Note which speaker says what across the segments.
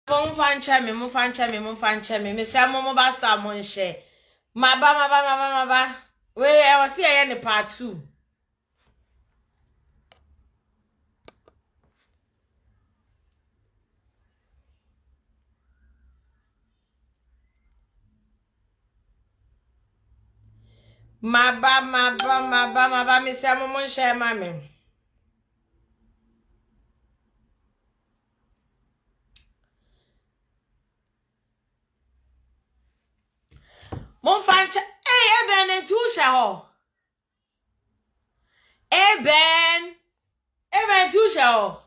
Speaker 1: Mon fan chame, me say mo ba sa mo nhye. Maba. We I was here in part 2. Maba me say mo nhye mame. Mon fan cha eben tu hye ho. Eben tu hye ho.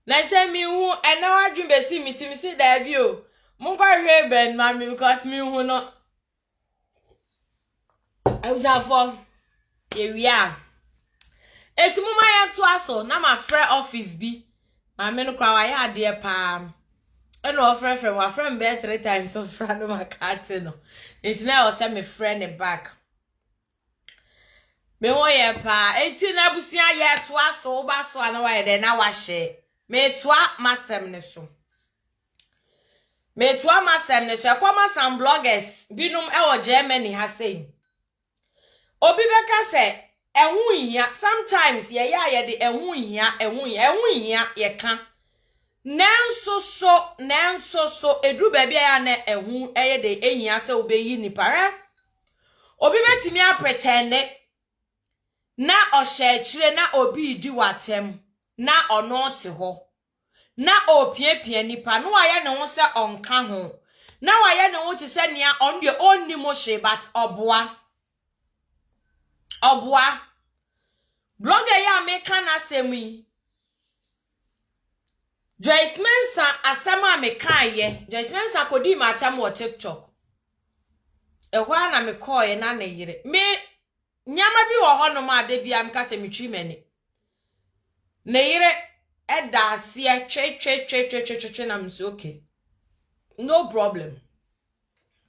Speaker 1: Na say mi hu ena wadwun besi mi ti mi si da bi o. Mon kwa hwe ben mame because mi hu no. I was for area. Eti mo ma ya to aso na ma frɛ office bi. Mame no kwa wa ya ade pa. And no friend wa friend be 3 times of friend no makate no. It's now say me friend e back. Me wo ye pa enti na busia ye to aso ba so ana wa ye de na wa hye. Me toa masem ne so. Me toa masem ne so e kwama some bloggers binum e wo Germany ha sei. Obi beka se ehun hia sometimes ye ya ye de ehun hia ye ka nanso so edu baabi ya na ehun eye de ehia se obeyi ni para obi betimi a pretend na ohye kire na obi di watem na ono te ho na opiepie nipa no aye ne ho se onka ho na waye ne ho te se nia on de onni mo hye but oboa blogger ya meka na semi Joyce Mensa asema meka ye Joyce Mensa kodi ma cham wo TikTok ehwa na me call ye na ne yire me nyama bi wo ho no ma de bia mka se metwi mani ne yire eda ase twe na mso okay no problem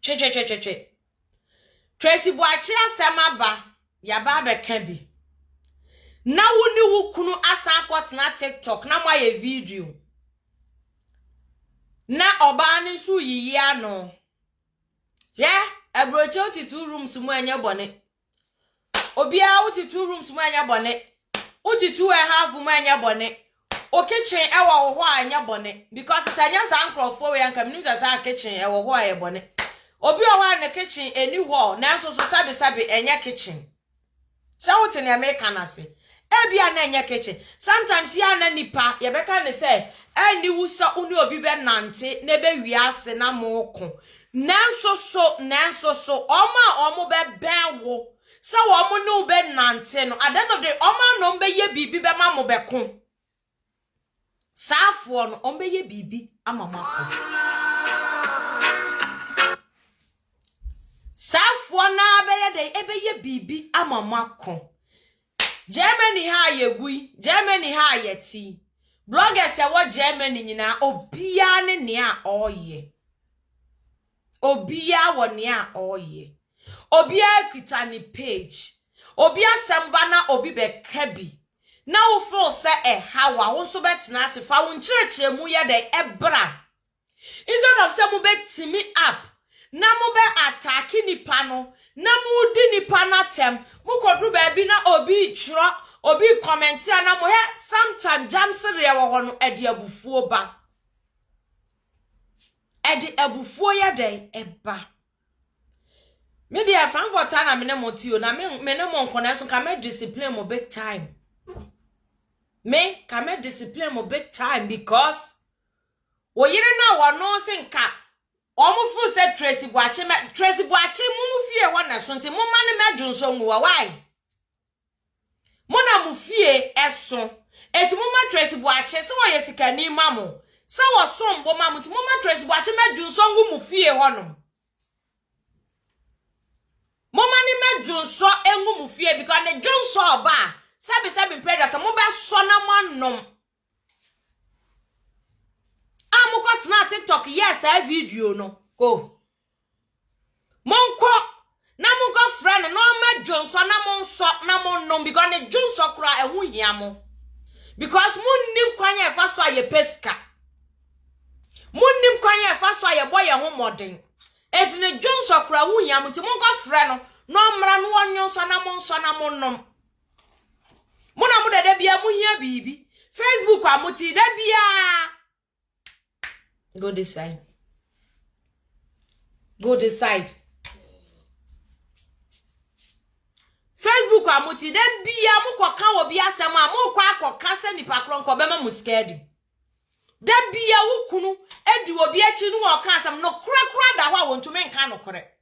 Speaker 1: twe Tracy Boachi asema ba ya ba be ka bi na woni wukunu asa akot na TikTok na mo ye video na oba ni su yiyi ano abroche oti 2 rooms mu anya bone obia oti 2 rooms mu anya bone oti 2 and half mu anya bone o kitchen e wo ho anya bone because sanya san crofo we anka minim sa kitchen e wo ho aye bone obi o wa na kitchen eni ho na so sabi enya kitchen sa wote na America na se ebia na enya kitchen sometimes ya na nipa ye beka ne say ani wusa uni obi be nante na be wiase na moko nanso so omo be benwo so omo no be nante no at the end of the omo no be ye bibi be ma mo be ko safo no omo be ye bibi amama ko safo na be ye de ebe ye bibi amama ko Germany ha yegui Germany ha yeti bloggers ya wo Germany nyina obia ne nea oye obia wo nea oye obia kita ni page obia samba na obi be kabi na wo feel say hawa wo so betina asefa wo nchirechire mu ye de ebra instead of say mu betimi up na mu be attack nipa no na mu di nipa na tem mu kodu ba bi na obi chro obi comment ya na mo he sometime jamsere ye wo ho no ede abufuo ba ede abufuo ye den eba me dia fan for time na me ne motio na me ne mo nkona so ka me discipline mo big time me ka me discipline mo big time because wo yire na wo no senka omufu se Tracy Boachi mumu fie wona so nti mumma ne medwunso nwa why mona mu fie eso eti mumma Tracy Boachi so wo yesika ni mamo so wo so mbo mamo ti mumma Tracy Boachi medwunso ngu mu fie hono mumma ne medwunso engu mu fie because ne dwunso oba sabi predator mo be so na monom amukot na TikTok yes a video no go monko na munko friend no medwonso na monso na monnom because ne dwonso kura ehu hiamo because munnim kwanya e fa so aye peska munnim ho modern etine Jones okra wunyam nti monko frɛ no no mra no wonyo so na monso na monnom mona mo dede bia mo hia bibi Facebook amuti da bia go decide Facebook amuti da bia mo koka wo bia asem a mo kwa akoka se nipa kro nko bema mu scared da bia wukunu edi obi achi nu wo ka asem no kura da ho a wontumi nka no kore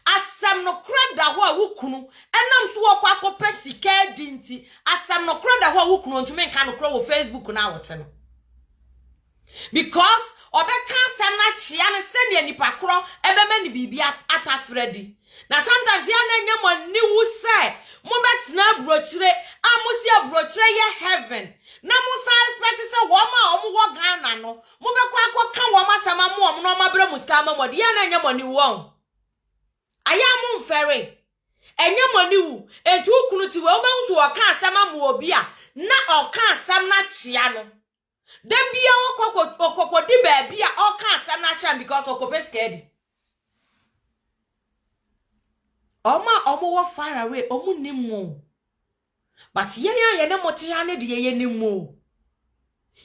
Speaker 1: asam no kura da ho a wukunu enam so wo kwa akopɛ sika dinti asam no kura da ho a wukunu wontumi nka no kore wo Facebook na wote no because obeka asam na chia ne se ne nipa kro ebema ni bibia atafredi na sometimes ya na nya mo ni wu say mo betina brochire amusi abrochire ye heaven na mo sa expect say wo ma omo wo Ghana no mo be kwa akoka wo ma sama mo omo no ma bra musika ma mo de ya na nya mo ni won aya mo mfere enye mo ni wu etu kunu ti wo be nso wo ka asama mo obi a na o ka asam na chia no de bia okoko di ba bia o ka asam na chia because okope scared omo wo far away omo nimmo but ye ne mote ya ne de ye nimmo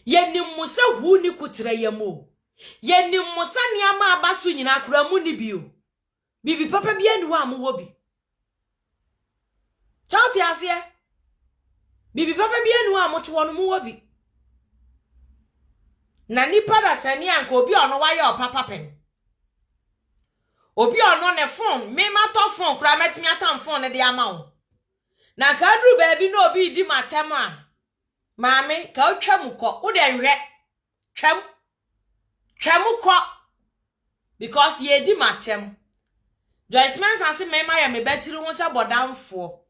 Speaker 1: ye nimmo se hu ni kutre ye mo ye nimmo sa ne ama abaso nyina akura mu ni bio bibi papa bia ni wa mo wo bi chauti ase bibi papa bia ni wa mo to no mo wo bi na nipa da sani anka obi ono wa ye papa pen obi ono ne phone me ma to phone kura metimi atam phone ne de ama wo na ka dru ba bi na obi di matem a maame ka otwam ko wo de hwe twam ko because ye di matem Joyce Mensa se me ma ya me betiri ho se bodamfo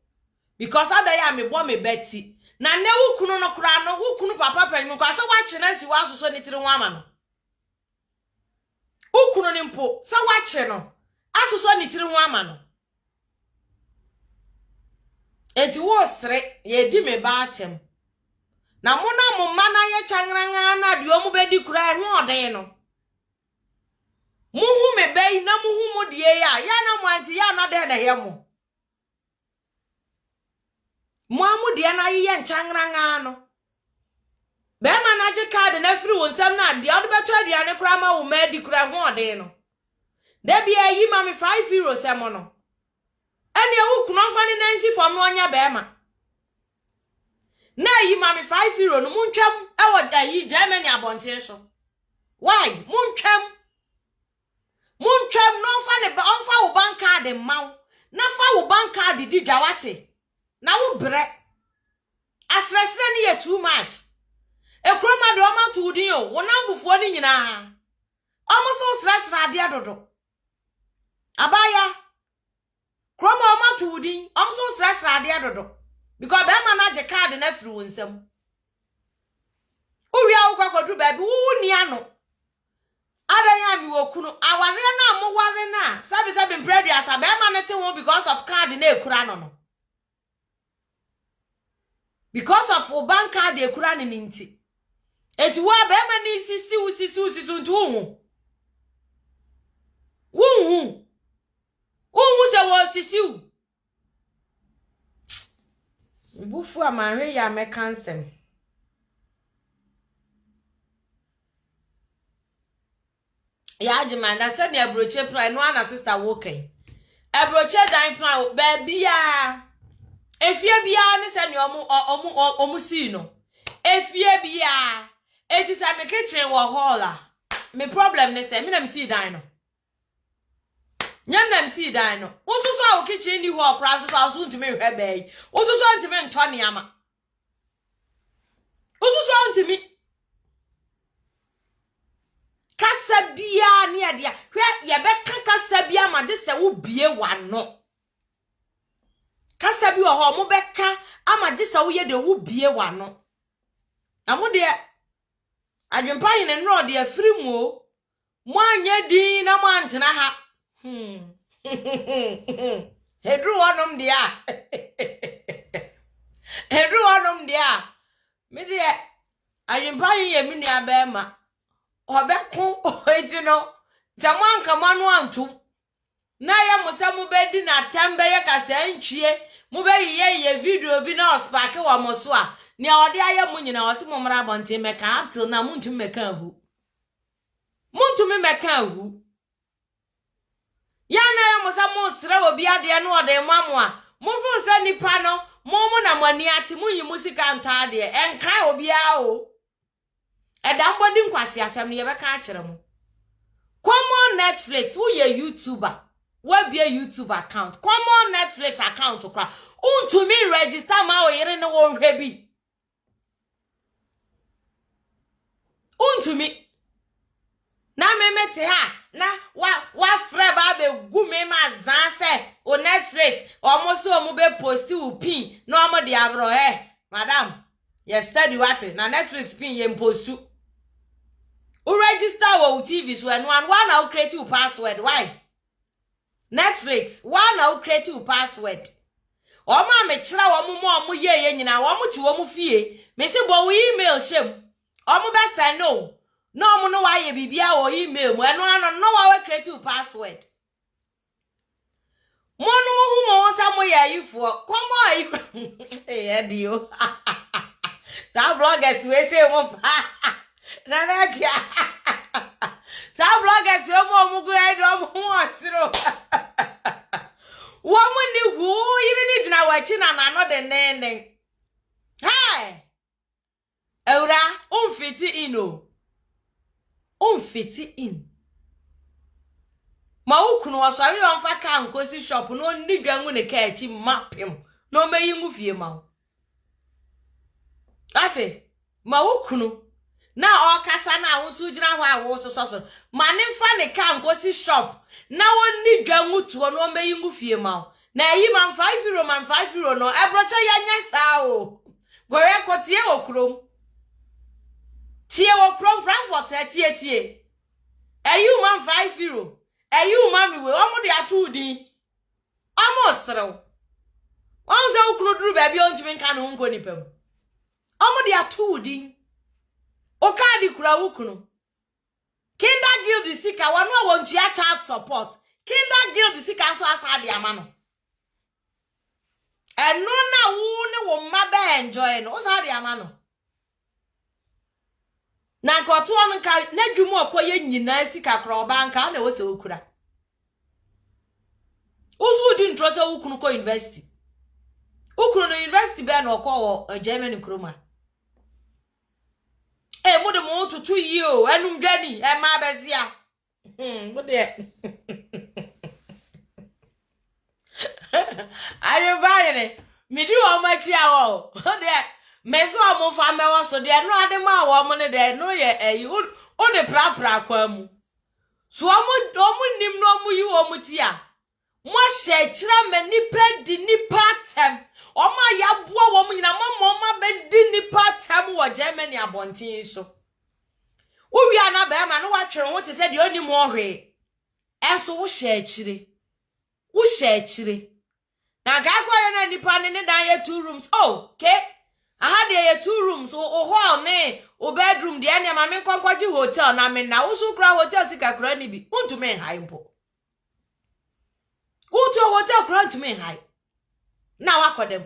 Speaker 1: because ada ya me bo me beti na ne wukunu no kura no wukunu papa panyu ko ase wa chena si wa soso ni tiri ho ama no wukunu ni mpo se wa che no asoso ni tiri ho ama no eti wo sre ye di me ba atem na mo na mo ma na ye changranga na de o mu bedi kura ho oden no muhu me bei na muhu mo die ya na mo anti ya na de na ye mo amu die na ye nchangranga no be ma na je card na firi wonsam na de o beto aduane kura ma wo ma di kura ho oden no de bia yi ma me 5 euros e mo no ene ewu kuno fani na nsi fom no onya be ma na yi ma me 5 euro no muntwam e wo da yi Germany abonten so why muntwam no fa ne on fa wo bank card maw na fa wo bank card di dwawate na wo bre asresre ne ye too much ekroma de o ma to udin o wo nan fufuo ni nyina o mo so sresra ade adodo abaya kroma o ma to udin o mo so sresra ade adodo because be ma na je card na firi wonsam uwi awu kwakodu ba bi wo ni ano ada ya mi wokunu aware na mo ware na sabi mpredi asa be ma nete ho because of card na ekura no because of bank card ekura ni nti eti wa be ma ni sisi ntu wo se wo sisi bufu amanwe ya me cancel ya jimanda said ne abroche plan no ana sister woken abroche dan plan ba bia efie bia ne se ne omu si no efie bia eti sa me kitchen wo hall a me problem ne se me na me si dan no nyam na me si dan no ususo a wo kitchen ni ho okra so so ntimi hwe bai ususo ntimi nto ne ama ususo ntimi kasabia ni adia hwe ye be kasabia ma de se wo bie wano kasabi ho mo be ka ama de se wo ye de wo bie wano amode adwempa yin nro de afiri mu o mo anya din na mo antena ha hedru wonom dia hedru wonom dia me de adwempa yin ye mi nua be ma obekun eti no Zaman kamanu antu. Na ya musa mubedi na tembe ye kasa nchie. Mube ye video bi na ospake wa moswa. Ni odi aye mu nyina wose momra bonte meka up till na muntu meka hu. Muntu me meka hu. Ya na ya musa mo sra obi ade no ode mamu a. Mufu se nipa no, momu na mani ati munyi musika nta ade enkai obi a o. Eda mbodi nkwase asem ye beka a kire mu. Come on Netflix, who ye YouTuber? Where be a YouTube account? Come on Netflix account to cry. To me register ma o yere no won hwebi. To me. Na me mete ha na wa frɛ ba be gu me ma zan se o Netflix omo so omo be post u pin na omo de abro madam ye study what na Netflix pin ye post u register wo TV so and one na u create u password why Netflix one na u create u password omo me kira omo ye nyina omo chi omo fie me se bo email shem omo be say no omo no wa ye bibia o email mo eno ano no wa create u password mo no hu mo sa mo ya yifo komo ayi dio sa bloggers we say mo pa na kia sa bloggers mo go head mo asiro wo mo ni hu yiri ni jina wa chi na no de nenen hey eura unfiti ino unfiti in ma ukunu wasari onfa ka nkosi shop no ni dwangu ne ka achi mapem no meyi mu fie ma ate ma ukunu na okasa na awusu jina ho awusu soso ma ne mfa ne ka nkosi shop na woni dwangu tuo no meyi mu fie ma na yi man 5 euro no ebrocha ya nyesa o gore kotie okrom tie okrom Frankfurt tie ayu man 5 euro ayu mami we omo de atudi omo srew onze ukunu duru ba bi ontimi nka no ngo nipam omo de atudi o ka di kura ukunu Kinder Guild sika wanu awontia child support Kinder Guild sika so asa de ama no eno na wu ne wo mma ba enjoy no o sa de ama no na nkoto on ka na dwumu okoye nyina sika kra obanka na wo se okura uzu di ntro se ukunu ko university ukunu no university be na okwo Germany kroma mude mo tutu yi o enum dwani ma bezia mude ayo bare mi di o ma chi awo de mezo mo fa mewo so de no ade ma awo mo ne de no ye o de pra kwa mu so omu nim no omu yi o mu ti a mo hye kira manipa di nipa tem o ma ya boa wo mu nyina ma be di nipa tem wo Germany abontin so wo wi ana ba ma no wa twere wo te se de oni mo hwe enso wo hye kire na ga kwa ye na nipa ne dan ye 2 rooms okay aha de ye 2 rooms o hall ne o bedroom de ene ma me kwankwaji hotel na me na wo su kra hotel sika kra ni bi untume hai mpo uto hotel kra untume hai na wakodem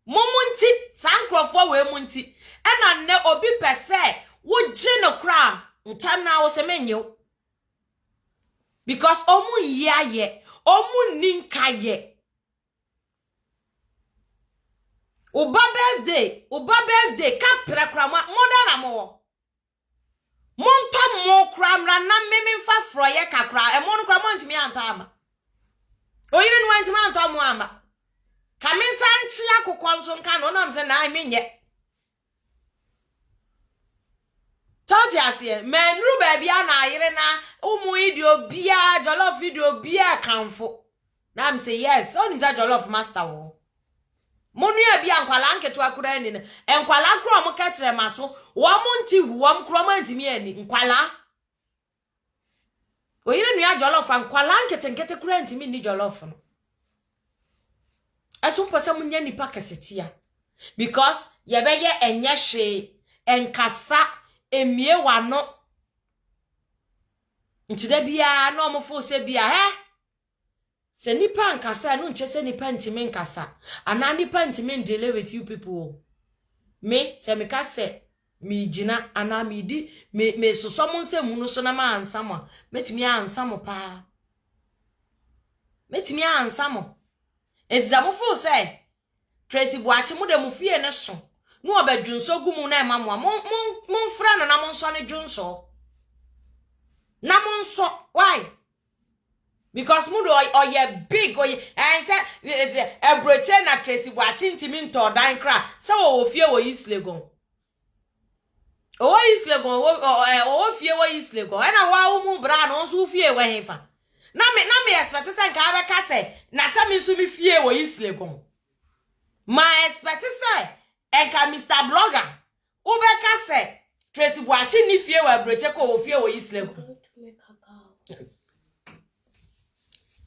Speaker 1: momunti sankrofo we munti ena ne obi pese wo je no kra ntam na wo se menyo because omu yaye omu ninkaye Uba birthday ka prekra modern amo monta mo kramra na meme fa froye kakra e mo no kra mo ntimi antama oyire no ntimi antama ama kaminsa nchi akokọ nso nka no na mse na menye toti asie menru ba bia na ayire na umu video bia jollof video bia kanfo na mse yes oni za jollof master wo monu ya bia nkwala nketo akura ni na enkwala kro mo ketre maso wo mo nti hu wo kro mo ntimi ani nkwala oyire nu ya jollof nkwala nkete kura ntimi ni jollof no aso pose munya nipa kasetia because ye beye enye hwe enkasa emie wano nti da bia na omofo se bia se nipa nkasa no nche se nipa ntime nkasa ana nipa ntime deal with you people me se me ka se me gina ana me di me soso mo nse mu no so na ma ansamo metimi ansamo pa metimi ansamo ezamofo se Tracy Boachi mu de mu fie ne so no obadwunso gumu na ema mo mon fra no na mon so ne dwunso na mon so why because mudo oye big oye and say ebroche na Tracy Boachi ntimi nto dan kra say wo fie wo Islegon o Islegon o fie wo Islegon na wa mu bra no so fie wo hefa na me expect say nka abeka say na say me so me fie wo Islegon my expect say enka Mr Blogger ubeka say Tracy Boachi ni fie wo ebroche ko wo fie wo Islegon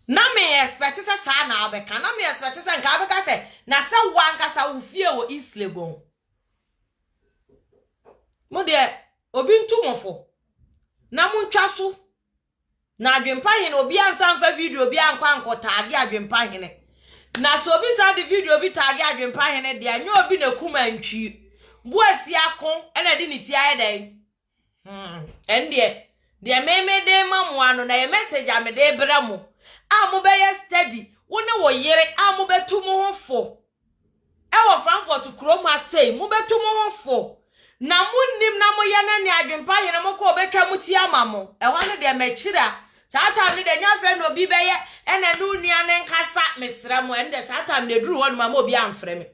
Speaker 1: na me expect say sa na abeka na me expect say nka abeka say na say wanka sa wo fie wo Islegon mo de obi ntumofo na mo ntwa so na adwempa hene obi ansan fa video obi ankwa ankotage adwempa hene na so obi sa de video obi tage adwempa hene de anyo obi na kuma ntwi buasi akon ena de ni ti aye den ende de meme de mamu ano na ye message amede bra mo a mo be ye steady wo ne wo yere a mo betu mo ho fo e wo Frankfurt kroma sei mo betu mo ho fo na munnim na mo ye na ne adwempa hene mo ko obetwa muti amamo e wa ne de mechira satan ne de nya fre no obi be ye ena nu nua ne nkasa mesra mo ende satan ne duru won ma mo obi amfre me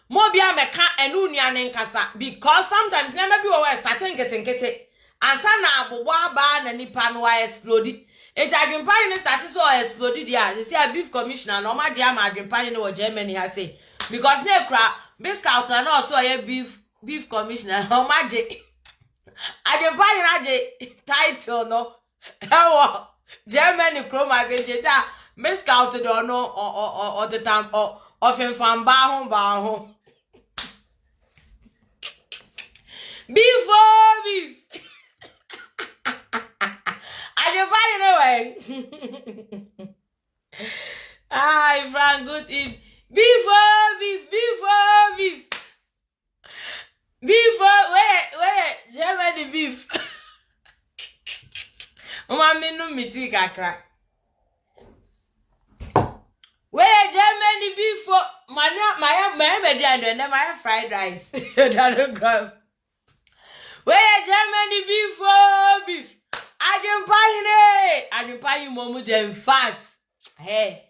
Speaker 1: mo obi ameka enu nua ne nkasa because sometimes never be we starting nkete ansa na abobbo aba na nipa no wa explode it adwempa hene start so explode dia they say a beef commissioner no ma je ama adwempa hene wo Germany ha say because ne kra biscuit na also ye beef commissioner o maje adwempa hene aje title no ewo Germany chroma agenta biscuit do no o the time of infam ba ho beef adwempa hene way hi Frank, good evening. Beef where Germany beef mama no miti kakra where Germany beef my median and my fried rice where Germany beef adwempa hene momu dem fat hey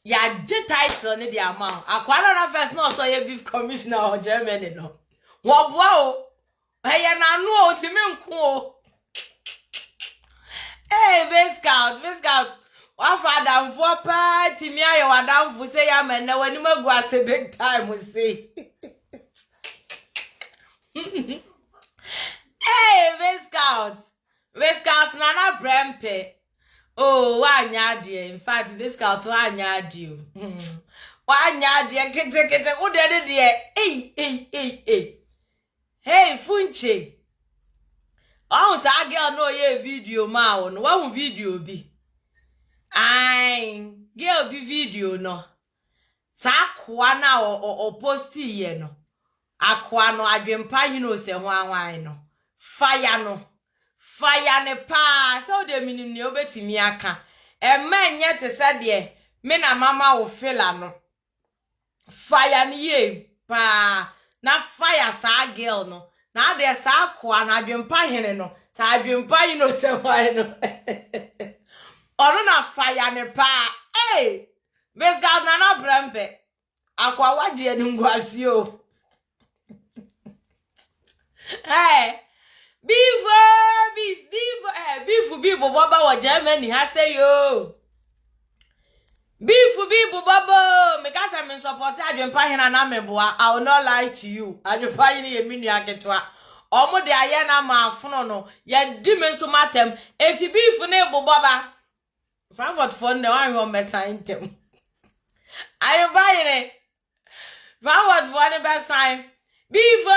Speaker 1: ya je title ne dia ma akwara na first no so ye beef commissioner or Germany no wo boa o ye na no o timi nko o biscuit wa father mfo pa timi aye wadamfo say ya men na wani magu ase big time say biscuit na na brempe oh, wanya die. In fact, this girl to wanya die. Wanya die kete wo de die. Hey, Funche. Oh, sa girl no ye video ma o no. Wa video bi. Ai, girl bi video no. Sa kwa na o post ye no. Akwa no adwempa hino se ho anwan no. Fire ne pa so de minim ne obetimi aka nye te se de me na mama wo fela no fire ne ye pa na fire sa girl no na de sa kwa na adwempa hene no sa adwempa yi no se hwan no ono na fire ne pa bes girl na brempe akwa waje ni ngwasi o beef baba wa Germany ha say yo beef baba me ka say me support adwempa hena na meboa I will not lie to you adwempa hena ye minu aketwa omo de aye na ma afono no ye di me so matem enti beef ne baba Frankfurt for ne wan ho mesan tem ayo bayire Frankfurt for ne besan beef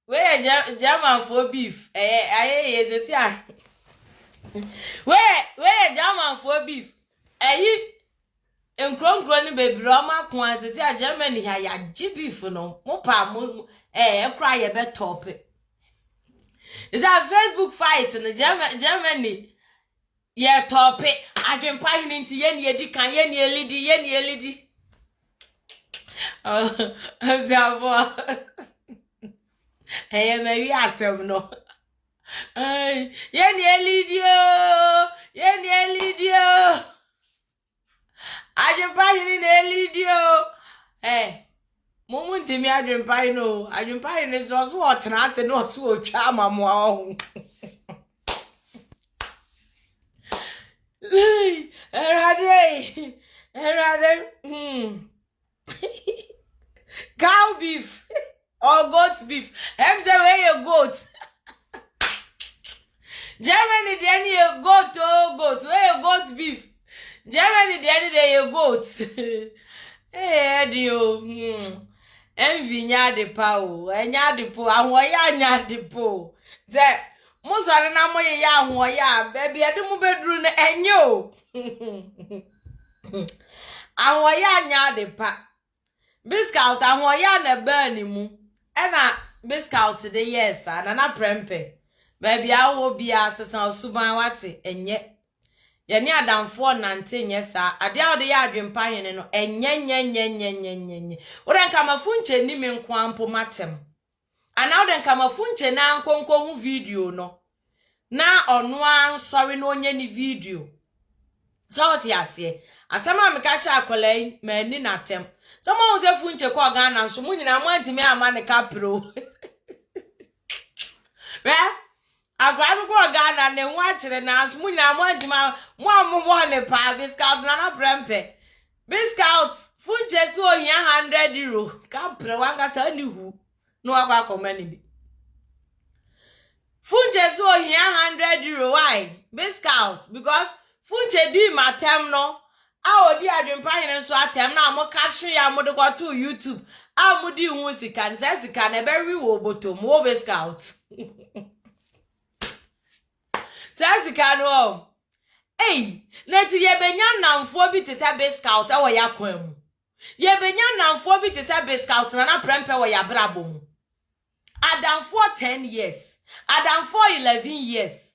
Speaker 1: Where German for beef. Aye, yes, yeah. Where German for beef. Aye, and cron baby, Roma, quantity, a Germany, ya beef, no, mopa, cry a bed topic. Is that Facebook fight in the Germany? Yeah, topic. I dream pine into Yenny, can Yenny lady. Oh, therefore, hey, maybe I said no. Ay, Yenny Lidio. I dream pine in Elidio. Hey. Moment to me, I dream pine no. I dream pine is also what and I said no so charm. Cow beef or goat beef. I'm the way you goat. Germany, then you goat, goat. Where you goat beef? Germany, the other day you goat. Hey, you. Envy nya de pao, nya de po, ahoya nya de po. Ze mo sori na mo ye ya ahoya, baby ade mo bedru na enyo. Ahoya nya de pa. Biscout ahoya na burn mu. E na biscout de yes, na prempe. Baby awo bia sesan osuban wate enye. Ye ni adamfo nante nye sa ade a ode ya adwempa hene no enye ore nka mafunche ni me nkwampo matem ana ode nka mafunche na nkonko hu video no na ono ansori na onye ni video so ti ase asema me ka cha akolai ma ni natem so ma wo se funche ko ga na nso munyina mo antime ama ne kapro Agwanu go Ghana ne nwachire na asu munyina mo adima mo ammo ne pa biscout na prempe biscout funche so ohia €100 ka pre wanga sa ni hu no agwa komani bi funche so ohia €100 why biscout because funche di matem no a odi adwempa hene so atem na mo caption ya mo de go to YouTube a mo di hu sika na be wi wo botom wo biscout Sasika no. Hey, leti ye benya namfo bi te se biscout e wo yakwan mu. Ye benya namfo bi te se biscout na prempe wo ya brabo mu. Adamfo 10 years. Adamfo 11 years.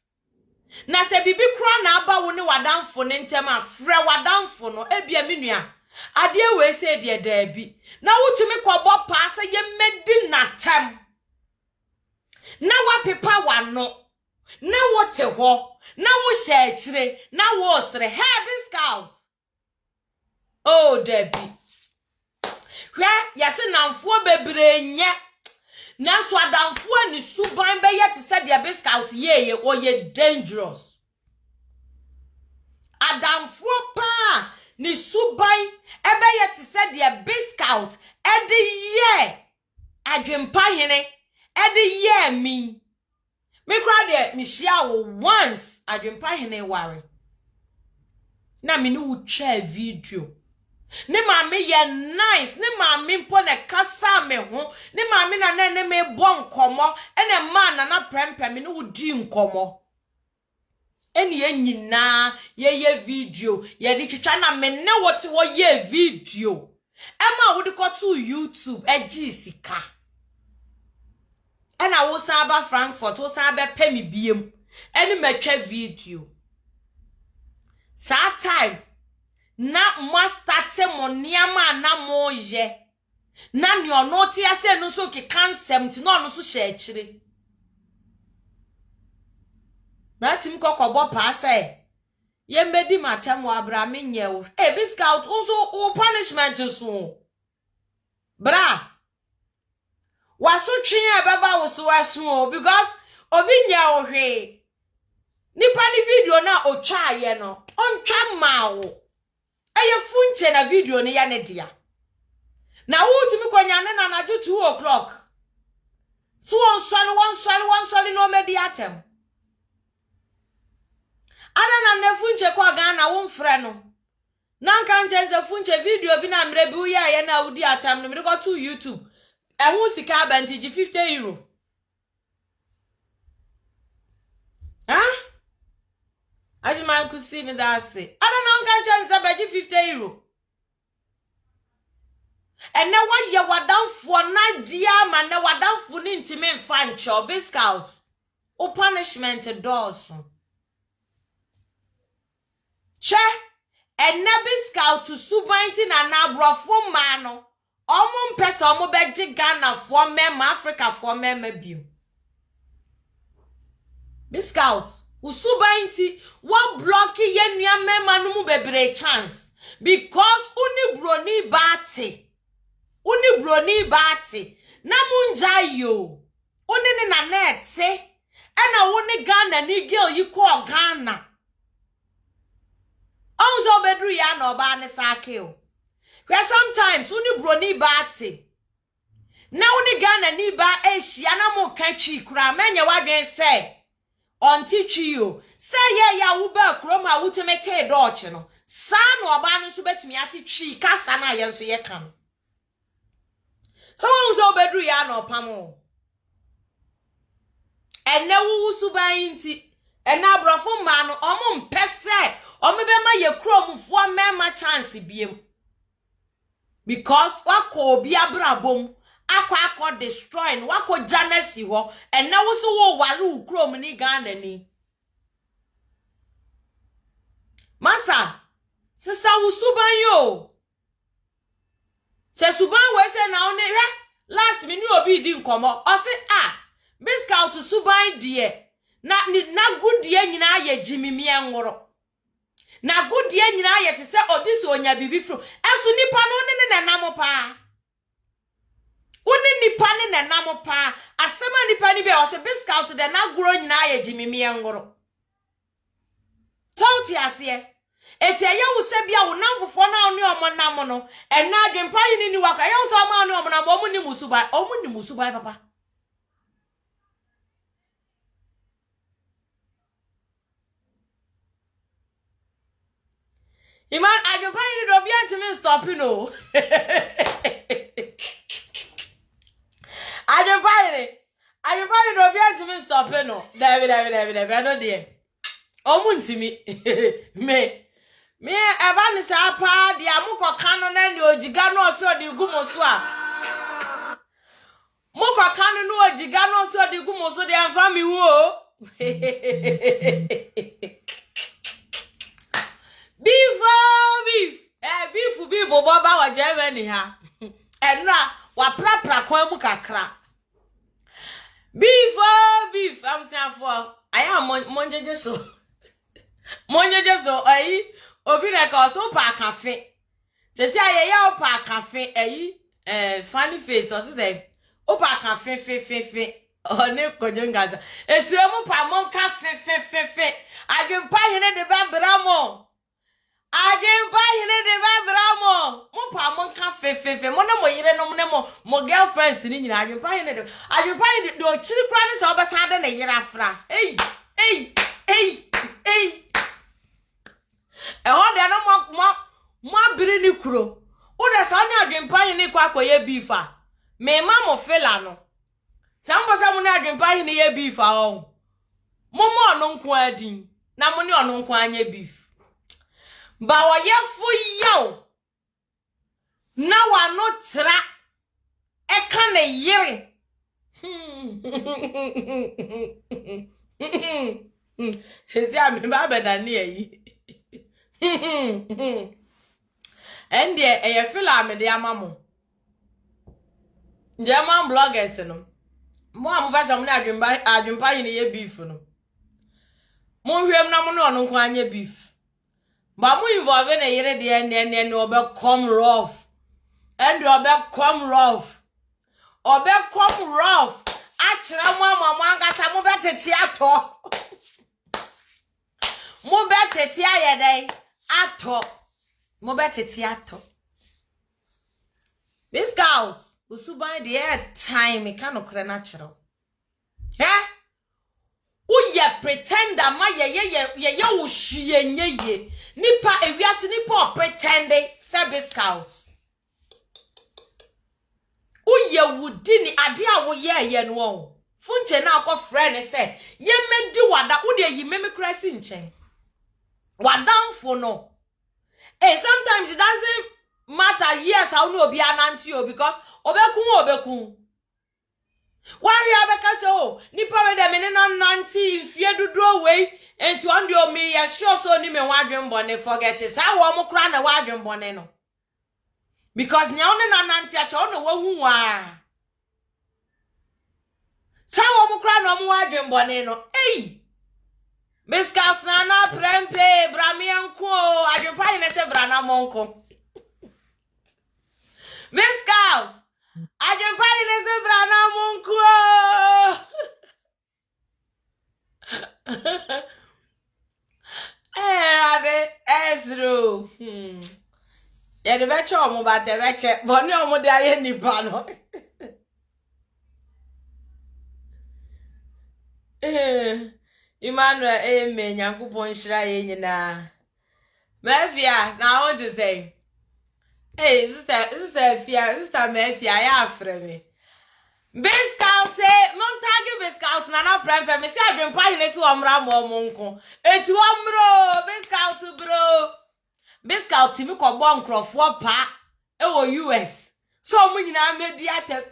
Speaker 1: Na se bibi kro na aba wo ne wadamfo ne ntem afre wadamfo no ebia menua. Ade we se de da bi. Na wutumi kwobo pa se ye medi natem. Na wa pepa wa no. Na wote ho na wo share chire na wo sre heavy scout oh debi hwa yase namfo bebre nye na so adamfo ani suban be ye te se de be scout ye oye dangerous adamfo pa ni suban ebe ye te se de be scout e de ye adwempa hene e de ye mi me cry there, me share once adwempa hene ware. Na me no share video. Ne maame ye nice, ne maame mpo ne kasa me ho, ne maame na ne me bon komo, ene man na prempe me no di nkomo. Eni ye nyina ye video, ye di twitwa na me ne wote wo ye video. Ema wo di ko to YouTube eji sika. And I was about Frankfurt, was about Pemi Beam, and metche video. Sa time, na master moniama na moje. Na nyo noti ase no so ke cancel no so share chire. Na tim kokobo pa say. Ye medi matem wa abrame nye wo. Eh biscout also o punishment so. Bra. Wasu twinya baba wo so wasu because obi nya ohwe nipa ni video na otwa ye no ontwa mawo eye funche na video ni ya ne dia na wo timi kwanya ne na naju 2 o'clock so one swali no medi atem ada na ne funche kwa Ghana wo mfre no na nka njenze funche video bi na mre bi wo ya ye na udi atem no me go to YouTube. I want sika banti €50. Ajiman could see me that say. I don't know, can't 50 euro. And now what you were down for night, dear man, now what down for intimate fan job, Scout. O punishment doors. Che, and never Scout to subainting and abra for mano. Omon pesa omo beji Ghana for mem Africa for mem abu. Scout, usubainti, what blocky yen ya memanumu bebre chance. Because uni broni bati. Uni broni bati. Namunja yo. Uni ni na net se. Ena uni Ghana ni girl you call Ghana. Onzo bedru ya no ba ne sakeo. Where sometimes uni broni bati. Na uni Ghana ni ba eshi ana mo kanchi kura menye wadwen se. On teach you. Say ya uba kroma wutemete doche no. San oba no so betimi ati chi kasa na ye nso ye kan. So onzo bedru ya no pamo. Enne wu suban nti ena abrofo ma no omo mpese omebema ye kromfo mema chance biem. Because wako obi abrabom akwa destroying wako janesi ho enne wo so wo ware ukrom ni Ghana ni. Masa sisa wo suban yo. Se suban we se na oni hwe last me ni obi di nkomo o se Scout to suban die na good die nyina ye jimimi enworo na good die nyina ye te se odisi onya bibi fro esu nipa no ne nenam pa uni nipa ne nenam pa asema nipa ni be o se Scout de na goro nyina ye jimimi enworo tauti ase eti ye wo se bia wo namfofo na oni omo nam no ena adwempa yi ni waka ye wo so ma oni omo na bo mu ni musuba papa. Iman, I can find it to me stop, you know. I can find it to me stop, you know. David, I don't dear. Oh, to me. Me, Evan Sapa, the Amuko Canon and your Gigano, so the Gumoswa. Moko Canon, no Gigano, so the Gumoso, the family wo. Beef be boba wa Germany ha. Enra wa pra kwa mu kakra. Beef I'm saying for I am monjeje so. Monjeje so ayi obi na ka so pa cafe. Se se aye ya pa cafe funny face o se o pa cafe fe one kojengaza. Esu emu pa mon cafe adwempa hene de ba bramo. Adwempa hene de ba bramo. Mo pa mon cafe mo na mo yire no mo girlfriends ni nyina adwempa hene de do chiri kra ni so obesa de na yire afra. Hey. Ho de no mo abiri ni kuro. Wo de so na adwempa hene kwa akoye beefa. Me ma mo fela no. Sambo sa mo na adwempa hene ye beefa o. Mo ono nko adin. Na mo ni ono nko anya beef. Ba wo ye fu yaw. Na wa no tra. E ka na yire. Ezi a me ba bedane yi. Ende ye fila me de amamo. German bloggers no. Mo am ba sa mo na adwempa yi ne ye beef no. Mo hwem na mo no ono nko anya beef. Ba mo involve na yere de ene obe come rough. And obe come rough. Obe come rough. Achira mo amama ngata mo beteti ato. Mo beteti ayedai ato. Mo beteti ato. This girl usuban the time e kan okre natural. Uye pretender ma ye wo hwie nyeye nipa ewiase nipa pretende service scout uye wudi ni ade a wo ye no won funche na akọ friend say ye medi wada wo de yi meme krasi nchen What down for no? Hey, sometimes it doesn't matter years how no be anantio because obekun. Why you abeka so nipa we dem ne na nanti fie dodo we enti on de o me ya sure so ni me wadwen bone forget it sa wo mo kra na wadwen bone no because nya on na nanti a che on wo hu wa sa wo mo kra na mo wadwen bone no ei Biscuits na prempe bramianko adwempa ne se brana monko Biscuits adwempa ne se brana monko Ade Ezro ya de beche omo ba de beche boni omo de aye nipa no Emmanuel nyankopon shira ye nyina Mafia na what to say Hey sister Mafia ya afre me Biscout montage biscout na prempe me se adwempa hene si omra mo monko eti omro biscout bro Biscout mi ko bo nkrofo pa e wo US so omo nyina medi atem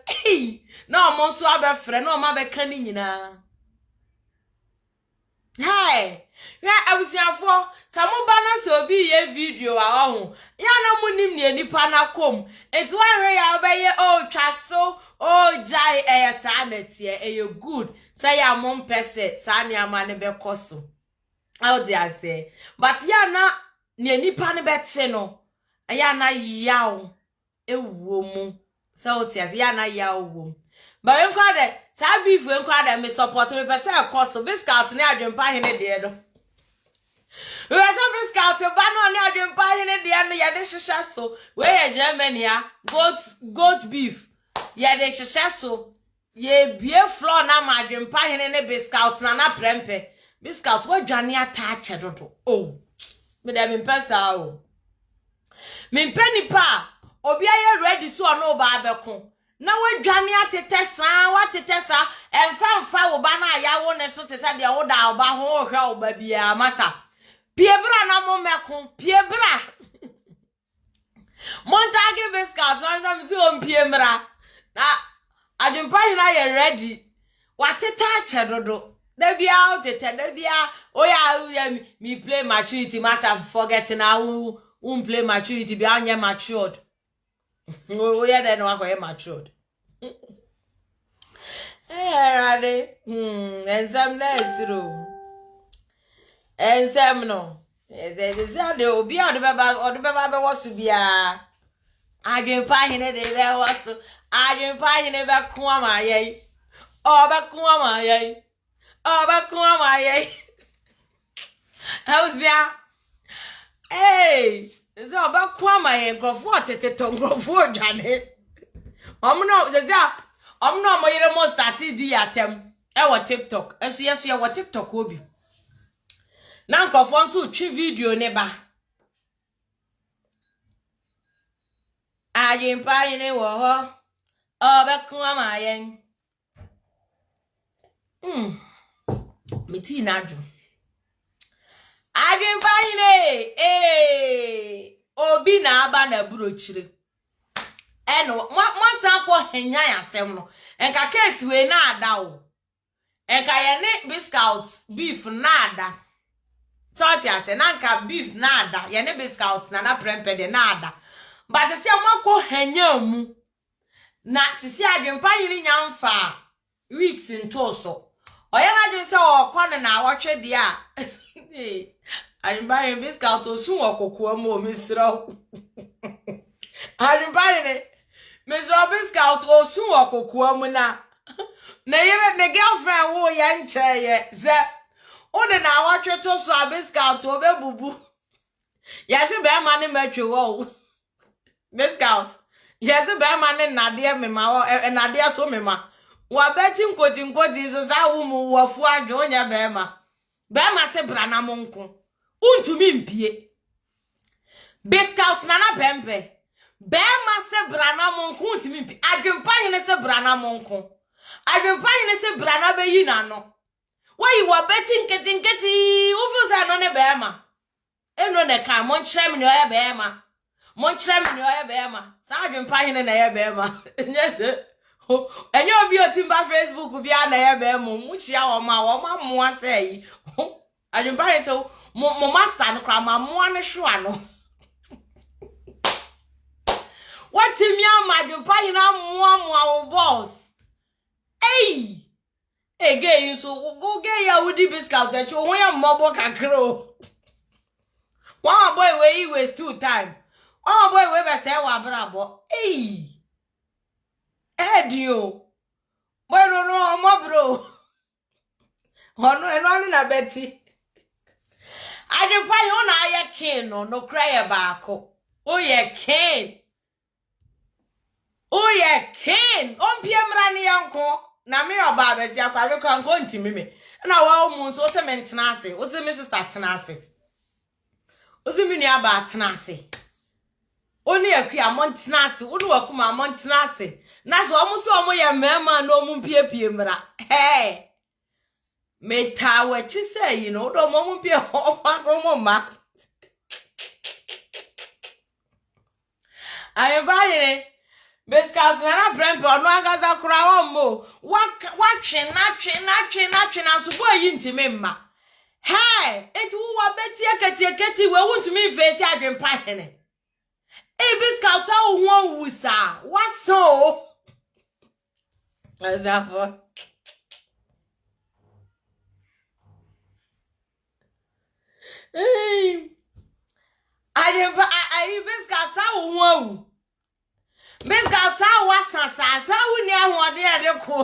Speaker 1: na omo so abefre na omo abeka ni nyina Hey, I was here for some banners will be a video. Yana munim near Nipana com. It's one way I'll be oh chasso, oh jai a sanity, a good. Say a mom pesse, Sanya man be cosso. How dare I say? But yana near Nipana betseno. Ayana yaw a woman. So tears yana yaw womb. But you call it, Sabi, if you call them, me support me, but say a cost of Biscout and I didn't buy any deal. We are some Biscout, a ban on I didn't buy any deal, and Yadisha so. Where Germany, goat beef. Yadisha so. Ye be a floor now, my didn't buy any Biscout, Nana Prempe. Biscout, what Johnny attached. Oh, me them in Pesa. Me penny pa, Obia ready so no barbecue. Na we dwane atete san watete sa emfa wo ba na ya wo ne so te sa de wo da ba ho hwa wo ba bia masa piebra na mo meko piebra montage biscuit on so on piemra na adwempa hina ye ready watete ache dodo da bia otete da bia oya me play maturity masa forget na who play maturity bia anya matured Oh, yeah, then I go matured. Rade. And some nice room. And some no. They will be out of the Baba was to be a. I didn't find it there was to. I didn't find it back Kwama, yea. Oh, back Kwama, yea. Oh, back Kwama, yea. How's that? Hey. So about Kwama and Crawford to Crawford, Janet. No, the zap. No, my most started the attempt. Our TikTok. As yes, our TikTok will be. Now, Crawford so chi video neighbor. I didn't buy any war. Oh, back Kwama, Me tea nadu. Obi na aba na burochire eno mo san ko henya yasem no enka case we na ada o enka ye ne biscuit beef na ada so ti ase na nka beef na ada ye ne biscuit na prempe de na ada but se mo ko henya mu na sisi adwempa yiri nyamfa weeks into so oye na dwen se o ko na awotwe de a I'm buying biscuit to soon or cocoa more, Miss Row. I'm buying it. Miss Robiscout or soon or cocoa muna. Nay, the girlfriend who young chair yet, Zep. Oh, then I watch your toast or biscuit to a boo boo. Yes, a bear money met you all. Biscuit. Yes, a bear money, Nadia, Mima, and Nadia so mima. What betting quoting is a woman who are for Jonia Bema. Bema se brana monko. Untumi mpie. Biscuit nana pempe. Bema se brana monko untumi mpie. Adwempa hene se brana monko. Adwempa hene se brana beyi na no. Why you were betting getting ufu se no ne bema. no ne kan mon kyerem ne oye be ma mon kyerem ne oye be ma sa adwempa hene na ye be ma nyese enye obi otimba Facebook bia na ye be mu chia wo ma mo asai adwempa hene to mo master no kra ma mo ane hwa no what me am adwempa hene mo boss hey again so go get ya with the biscuit that you want mobo kakro one boy where he waste 2 time one boy we be say wa brabo hey edio boy no mo bro ono na beti adwempa hene na aye king no cry baako o ye king ompie mra ne yanko na me oba besi akware kra nko ntimi me na wa mu so se mentena ase o se me sister tena ase o se me ni aba tena ase oni akua montena ase oni wakuma montena ase na so omo so omo ye mema na omo pie mra hey me tawe chi say you know do omo pie omo ma ayi ba Biscuit na prempe ono agaza kura wonmo wa twe na so boy ntimi mma hey enti wo wa betie keti we wontumi face adwempa hene Biscuit a wo ho wusa waso azafo adwempa ayi Biscuit a wo ho awu Biscuit sa wasasa wuni ahode edeko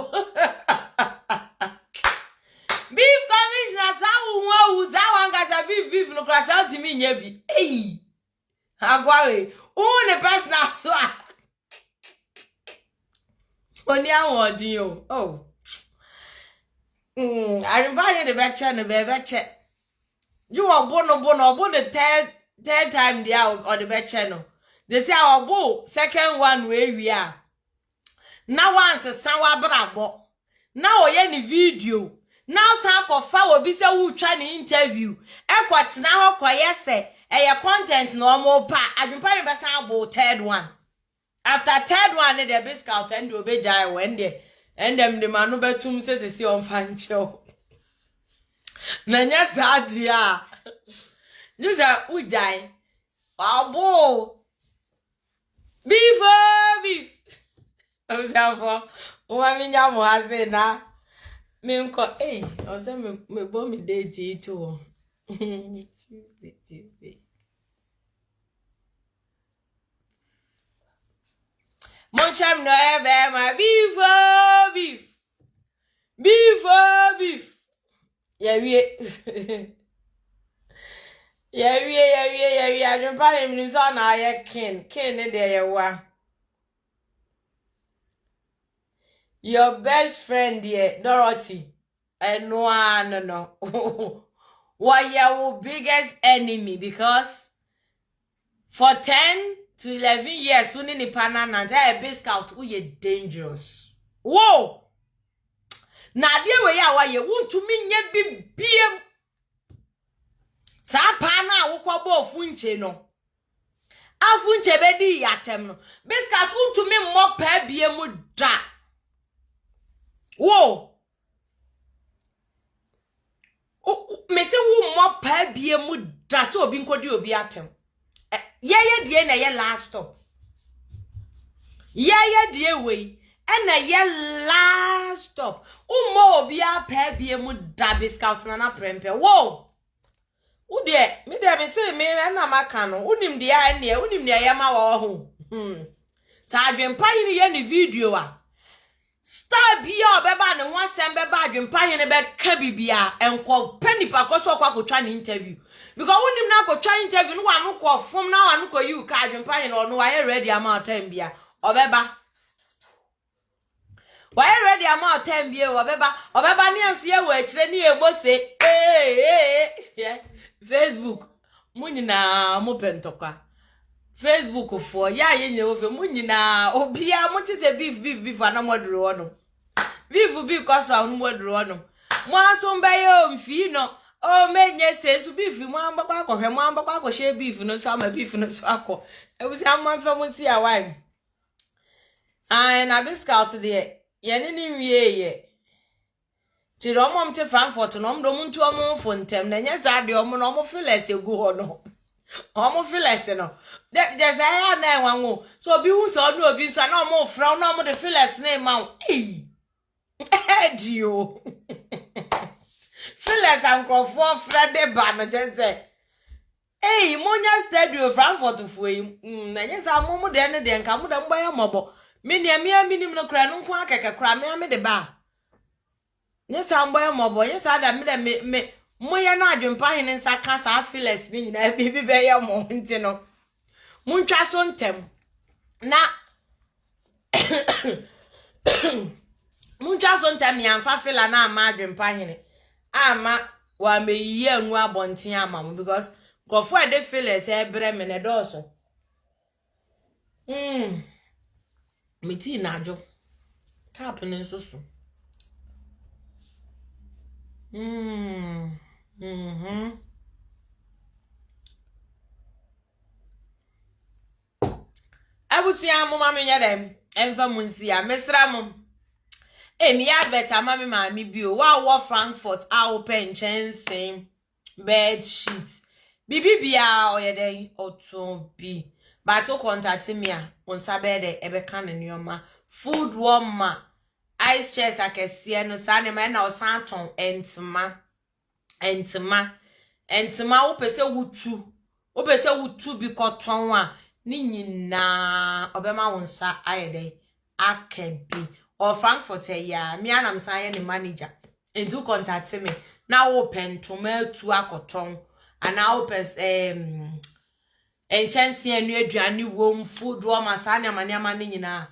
Speaker 1: beef commissioner sa wo za wanga beef no krasa ntimi nya bi agwawe ne personal so oni ahode yo aribanye de beche no beche you obo the third time dia or the beche no. They say our bo second one we are. Now once sawa brabo. Now ye ni video. Now san ko fa obi se wu twa ni interview. E kwat na ho koye se e content no mo pa. Adwempa ni be san bo third one. After third one the Biscuit and obejai when there. And them the manu betum se si on fancho. Na nya sadia. Nisa ujai. Abo beef. Ozafo, o mi nya mo ase na. Me nko o se me bo mi date itu. Tuesday. Mon cham no ebe ma beef. Yeah we. Yeah, adwempa him nim so na aye king ne de ye wa. Your best friend here, Dorothy. No. Why your biggest enemy? Because for 10 to 11 years, when in the panana, a Biscuit, we are dangerous. Whoa! Now, dear way, why you want to mean ye be BM? Sa pana wo kwabo funche no. Afunche be di yatem no. Biscuit want to me mo pa bie mu da. Wo. Me se wo mo pa bie mu da so obi nkodi obi atem. Ye die na ye last stop. Ye die we e na ye last stop. Mo obi a pa bie mu da Biscuit na prempe. Wo. Ude me de me say me na maka no unim de ya ne unim de ya ma wo ho sa adwempa yin ye ne video a star bia obeba ne ho asem beba adwempa yin be ka bibia enko panipa koso kwa kotwa ne interview because unim na kotwa interview no wa no ko fom na wa no ko you ka adwempa yin no wa ye ready ama time bia obeba wa ye ready ama time bia obeba ne am se ye wa akire ne ebo se yeah. Facebook munyina mo pentoka Facebook for ya yenye ofe munyina obia mo tise beef ana modro no beef koso anu modro no mo aso mbe yo mfi no Oh, man, yes, says beef, Mamba Quaco, her Mamba Quaco, share beef, no summer beef, no swaco. It was a man from Mutia wine. And I've been scouted there. Yenny, ye. Tiromom to Frankfurt, and don't to a more fontem, then yes, I do almost feel less you go or no. Almost feel less, no. That just I had there one more. So be who saw no abuse, I no more frown, no more the feel less name out. Eh, you. Feel less uncle for Friday banner, just say. Eh, Monia Stadio Frankfurt for him. Yes, I'm more than come with them by a mobile. Many a mere minimum crown, quack a cram me the bar. Yes, I'm by a mobile. Yes, I admit me. Moya na adwempahene nsa kasa afiles ni nyina bibi be ya mo nti no muntwa so ntem na muntwa so ntem ya mfa fila na ama adwempahene ama wa meyi anu abonten ama mo because gofo e de files e bre me ne doso meti na ajo tap ne nsoso Abusia mo mama nya dem emfa munsi ya mesra mo emi ya beta mama mami bio wa Frankfurt a open chensen bed sheet bibibia oyede oton bi but o contact me a on sabede ebe kan nioma food warmer ice chest akese no sane ma na osanton entma wo pese wutu bi koton a ni nyina obema wonsa ayede akedi or Frankfurt ya me anam san ye ni manager entu contact me na wo pentoma tu akoton ana wo pese enchansi anu aduane wom food warmer sane amaniama ni nyina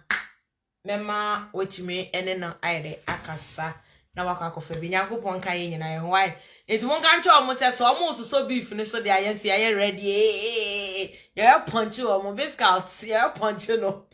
Speaker 1: mema wetime ene na ayede akasa na wakakofa bi nyankopon kan ye nyina ye why enti won kan twa mo se so mo so beef ni so de ayensi aye ready ye punch o mo biscuits ye punch no